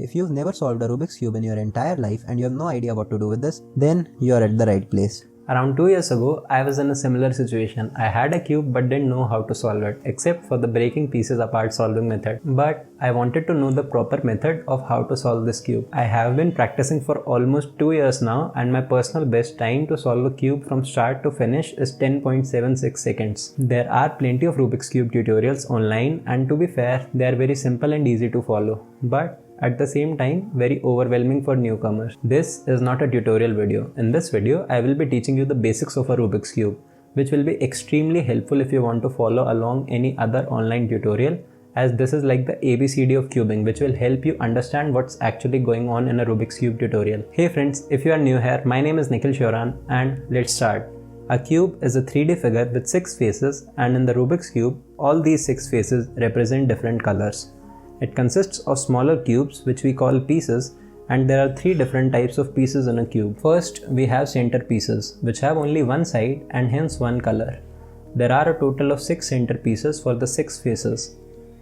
If you've never solved a Rubik's Cube in your entire life and you have no idea what to do with this, then you're at the right place. Around 2 years ago, I was in a similar situation. I had a cube but didn't know how to solve it, except for the breaking pieces apart solving method. But I wanted to know the proper method of how to solve this cube. I have been practicing for almost 2 years now, and my personal best time to solve a cube from start to finish is 10.76 seconds. There are plenty of Rubik's Cube tutorials online, and to be fair, they are very simple and easy to follow. But at the same time, very overwhelming for newcomers. This is not a tutorial video. In this video, I will be teaching you the basics of a Rubik's Cube, which will be extremely helpful if you want to follow along any other online tutorial, as this is like the ABCD of cubing, which will help you understand what's actually going on in a Rubik's Cube tutorial. Hey friends, if you are new here, my name is Nikhil Sheoran and let's start. A cube is a 3D figure with 6 faces, and in the Rubik's Cube, all these 6 faces represent different colors. It consists of smaller cubes which we call pieces, and there are 3 different types of pieces in a cube. First, we have center pieces which have only one side and hence one color. There are a total of 6 center pieces for the 6 faces.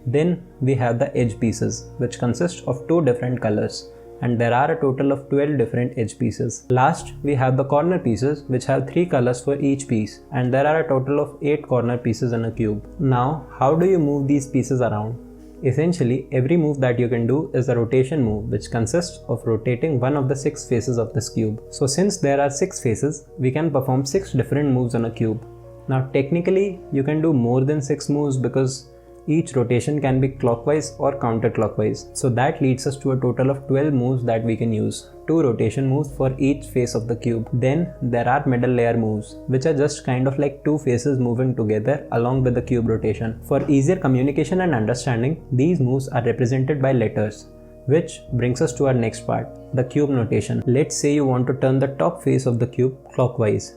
Then we have the edge pieces which consist of 2 different colors, and there are a total of 12 different edge pieces. Last, we have the corner pieces which have 3 colors for each piece, and there are a total of 8 corner pieces in a cube. Now, how do you move these pieces around? Essentially, every move that you can do is a rotation move, which consists of rotating one of the 6 faces of this cube. So since there are 6 faces, we can perform 6 different moves on a cube. Now technically, you can do more than 6 moves because each rotation can be clockwise or counterclockwise. So that leads us to a total of 12 moves that we can use. 2 rotation moves for each face of the cube. Then there are middle layer moves, which are just kind of like 2 faces moving together along with the cube rotation. For easier communication and understanding, these moves are represented by letters. Which brings us to our next part, the cube notation. Let's say you want to turn the top face of the cube clockwise.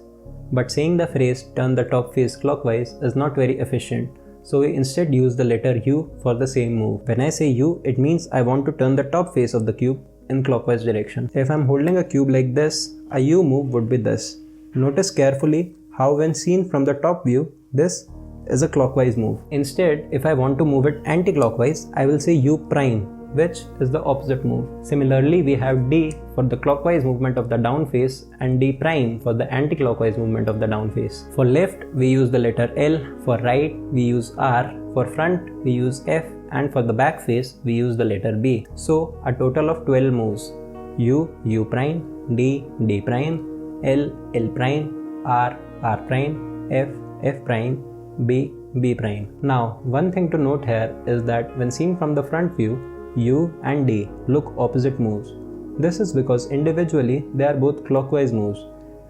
But saying the phrase turn the top face clockwise is not very efficient. So we instead use the letter U for the same move. When I say U, it means I want to turn the top face of the cube in clockwise direction. If I'm holding a cube like this, a U move would be this. Notice carefully how when seen from the top view, this is a clockwise move. Instead, if I want to move it anti-clockwise, I will say U prime, which is the opposite move. Similarly, we have D for the clockwise movement of the down face and D prime for the anti-clockwise movement of the down face. For left, we use the letter L. For right, we use R. For front, we use F. And for the back face, we use the letter B. So, a total of 12 moves. U, U prime, D, D prime, L, L prime, R, R prime, F, F prime, B, B prime. Now, one thing to note here is that when seen from the front view, U and D look opposite moves. This is because individually they are both clockwise moves,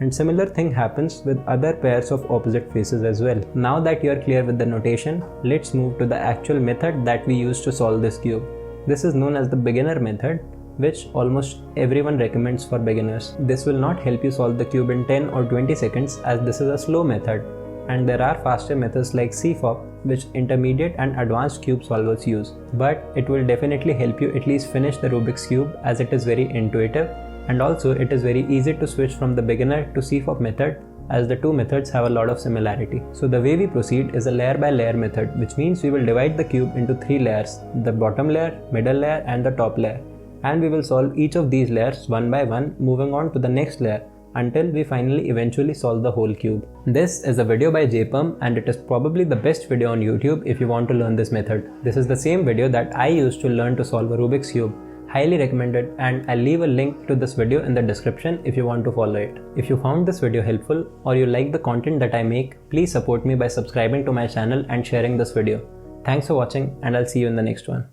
and similar thing happens with other pairs of opposite faces as well. Now that you are clear with the notation, let's move to the actual method that we use to solve this cube. This is known as the beginner method, which almost everyone recommends for beginners. This will not help you solve the cube in 10 or 20 seconds, as this is a slow method, and there are faster methods like CFOP, which intermediate and advanced cube solvers use. But it will definitely help you at least finish the Rubik's Cube, as it is very intuitive, and also it is very easy to switch from the beginner to CFOP method, as the 2 methods have a lot of similarity. So the way we proceed is a layer by layer method, which means we will divide the cube into 3 layers, the bottom layer, middle layer and the top layer. And we will solve each of these layers one by one, moving on to the next layer, until we finally eventually solve the whole cube. This is a video by jrcuber, and it is probably the best video on YouTube if you want to learn this method. This is the same video that I used to learn to solve a Rubik's Cube. Highly recommended, and I'll leave a link to this video in the description if you want to follow it. If you found this video helpful or you like the content that I make, please support me by subscribing to my channel and sharing this video. Thanks for watching, and I'll see you in the next one.